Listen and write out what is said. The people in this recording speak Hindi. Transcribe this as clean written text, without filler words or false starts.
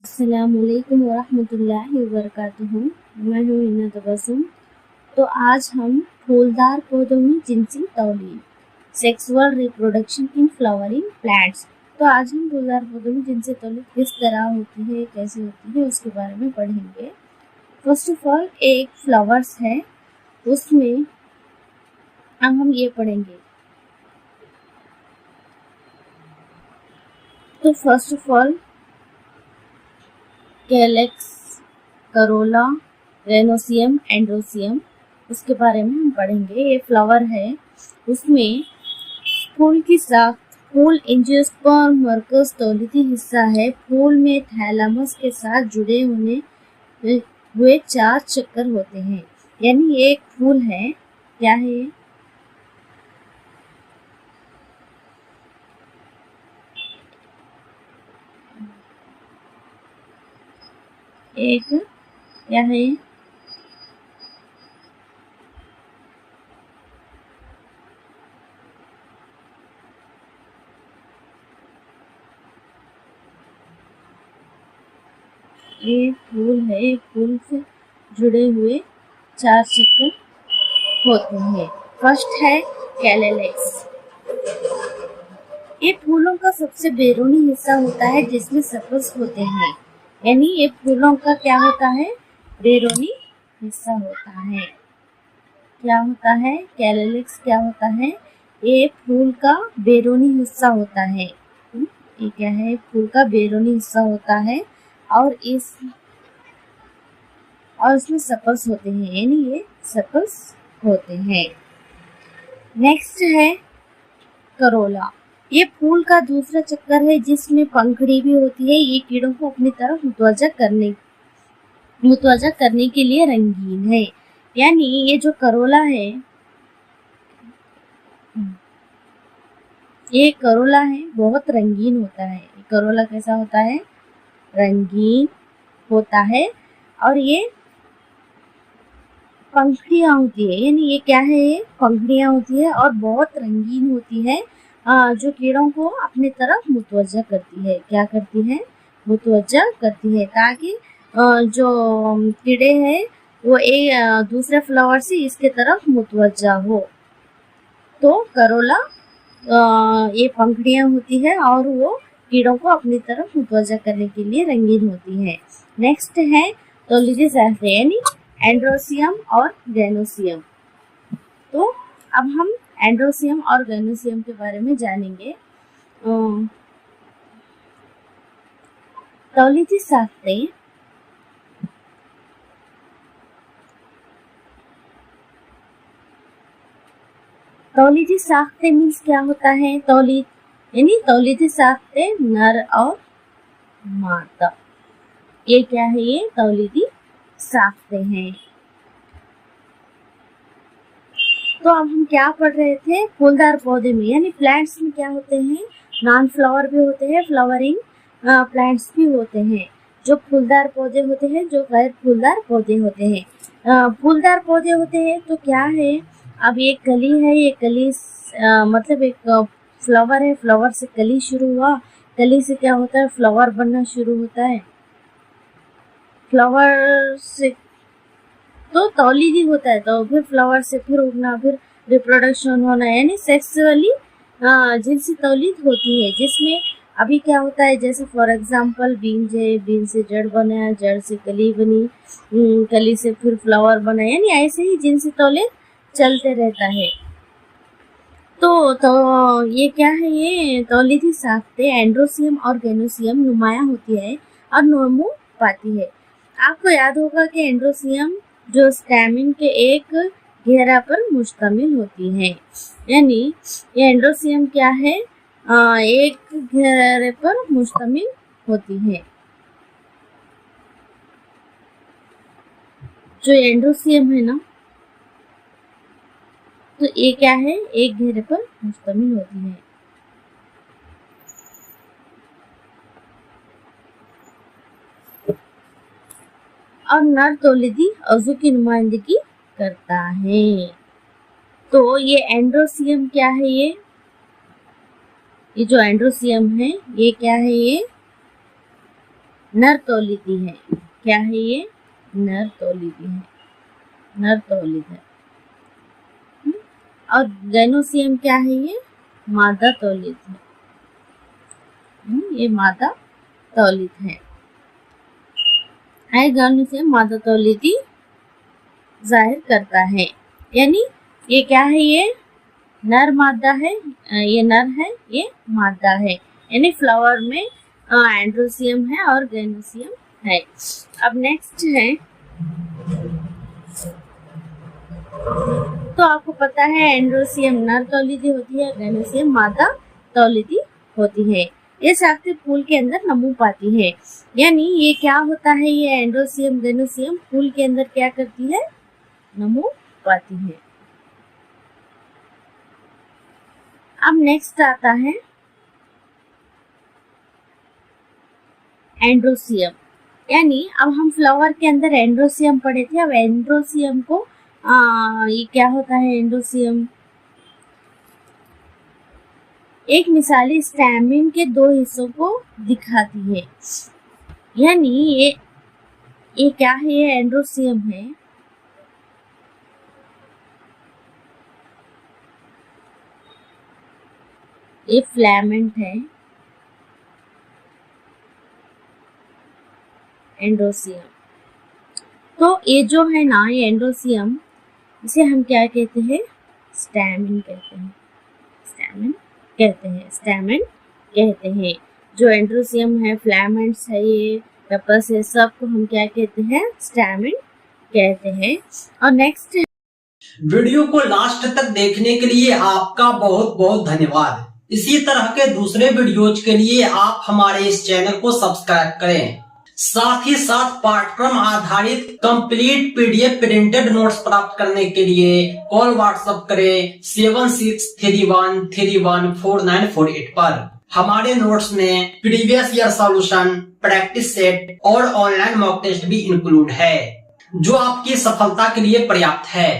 अस्सलामुअलैकुम वरहमतुल्लाहि वबरकातुहू। मैं हूँ हिना तबस्सुम। तो आज हम फूलदार पौधों में जिनसी तौलीद, sexual reproduction in flowering plants. तो आज हम फूलदार पौधों में जिनसी तौलीद किस तरह होती है, कैसे होती है, उसके बारे में पढ़ेंगे। फर्स्ट ऑफ ऑल एक फ्लावर्स है, उसमें अब हम ये पढ़ेंगे। तो first of all calyx, corolla, gynoecium, androecium, उसके बारे में हम पढ़ेंगे। ये फ्लावर है, उसमें फूल की शाख, फूल एंजियोस्पर्म मर्कस तौलीदी हिस्सा है। फूल में थैलेमस के साथ जुड़े हुए 4 चक्कर होते हैं। यानी ये एक फूल है, क्या है ये? एक क्या है ये? ये फूल है, एक फूल से जुड़े हुए 4 चक्कर होते हैं। फर्स्ट है कैलेक्स। ये फूलों का सबसे बैरूनी हिस्सा होता है जिसमें सेपल्स होते हैं। यानी ये फूलों का क्या होता है? बैरूनी हिस्सा होता है। क्या होता है? कैलेक्स क्या होता है? ये फूल का बैरूनी हिस्सा होता है। ये क्या है? फूल का बैरूनी हिस्सा होता है और इसमें सेपल्स होते हैं, यानी ये सेपल्स होते हैं। नेक्स्ट है करोला। ये फूल का दूसरा चक्कर है जिसमें पंखड़ी भी होती है। ये कीड़ों को अपनी तरफ मुतवज्जा करने के लिए रंगीन है। यानी ये जो करोला है, ये करोला है, बहुत रंगीन होता है। करोला कैसा होता है? रंगीन होता है और ये पंखड़ियाँ होती है। यानी ये क्या है? ये पंखड़ियाँ होती है और बहुत रंगीन होती है, जो कीड़ों को अपनी तरफ मुतवज्जा करती है। क्या करती है? मुतवज्जा करती है, ताकि जो कीड़े हैं वो एक दूसरे फ्लावर से इसके तरफ मुतवज्जा हो। तो करोला ये पंखड़ियाँ होती है और वो कीड़ों को अपनी तरफ मुतवज्जा करने के लिए रंगीन होती है। नेक्स्ट है तौलीदी यानी एंड्रोसियम और गैनोसियम। तो अब हम एंड्रोसियम और गैनोसियम के बारे में जानेंगे। तौलीदी साख्तें तौलीदी साख्तें मीन्स क्या होता है? तौलीदी साख्तें नर और मादा। ये क्या है? ये तौलीदी साख्तें हैं। तो अब हम क्या पढ़ रहे थे? फूलदार पौधे में यानी प्लांट्स में क्या होते हैं? नॉन फ्लावर भी होते हैं, फ्लावरिंग प्लांट्स भी होते हैं। जो फूलदार पौधे होते हैं, जो गैर फूलदार पौधे होते हैं। फूलदार पौधे होते हैं तो क्या है? अब ये कली है, ये कली मतलब एक फ्लावर है, फ्लावर से कली शुरू हुआ, कली से क्या होता है? फ्लावर बनना शुरू होता है। फ्लावर से तो तौलीदी होता है, तो फिर फ्लावर से फिर उगना, फिर रिप्रोडक्शन होना, यानी सेक्सुअली जिनसी तौलीद होती है। जिसमें अभी क्या होता है, जैसे फॉर एग्जांपल बीज है, बीज से जड़ बना, जड़ से कली बनी, कली से फिर फ्लावर बना, यानी ऐसे ही जिनसी तौलीद चलते रहता है। तो ये क्या है? ये तौलीदी साख्तें एंड्रोसियम और गैनोसियम नुमाया होती है और नमू पाती है। आपको याद होगा कि एंड्रोसियम जो स्टैमिन के एक घेरा पर मुश्तमिल होती है। यानी ये एंड्रोसियम क्या है? एक घेरे पर मुश्तमिल होती है। जो एंड्रोसियम है ना, तो ये क्या है? एक घेरे पर मुश्तमिल होती है। और नर तौलीदी अज़ू की नुमाइंदगी करता है। तो ये एंड्रोसियम क्या है? ये जो एंड्रोसियम है, ये क्या है? नर तौलिदी है। क्या है ये? नर तौलिदी है, नर तौलिद है। और गैनोसियम क्या है? ये मादा तौलिद है। ये मादा तौलिद है। गैनोसियम मादा तौलिदी जाहिर करता है। यानी ये क्या है? ये नर मादा है, ये नर है, ये मादा है। यानी फ्लावर में एंड्रोसियम है और गैनोसियम है। अब नेक्स्ट है, तो आपको पता है एंड्रोसियम नर तौलिदी होती है, गैनोसियम मादा तौलिदी होती है। ये शाख्ते फूल के अंदर नमू पाती है। यानी ये क्या होता है? ये एंड्रोसियम गैनोसियम फूल के अंदर क्या करती है? नमू पाती है। अब नेक्स्ट आता है एंड्रोसियम। यानी अब हम फ्लावर के अंदर एंड्रोसियम पढ़े थे। अब एंड्रोसियम को ये क्या होता है? एंड्रोसियम एक मिसाली स्टैमेन के दो हिस्सों को दिखाती है। यानी ये क्या है? ये एंड्रोसियम है। ये फिलामेंट है एंड्रोसियम। तो ये जो है ना, ये एंड्रोसियम, इसे हम क्या कहते हैं? स्टैमेन कहते हैं। स्टैमेन कहते हैं, स्टैमेन कहते हैं। जो एंड्रोसियम है, फिलामेंट्स है, ये पेपल्स है, सबको हम क्या कहते हैं? स्टैमेन कहते हैं। और नेक्स्ट वीडियो को लास्ट तक देखने के लिए आपका बहुत बहुत धन्यवाद। इसी तरह के दूसरे वीडियोज के लिए आप हमारे इस चैनल को सब्सक्राइब करें। साथ ही साथ पाठ्यक्रम आधारित कंप्लीट पीडीएफ प्रिंटेड नोट्स प्राप्त करने के लिए कॉल व्हाट्सएप करें 7631314948 पर। हमारे नोट्स में previous year solution, practice set और ऑनलाइन मॉक टेस्ट भी इंक्लूड है, जो आपकी सफलता के लिए पर्याप्त है।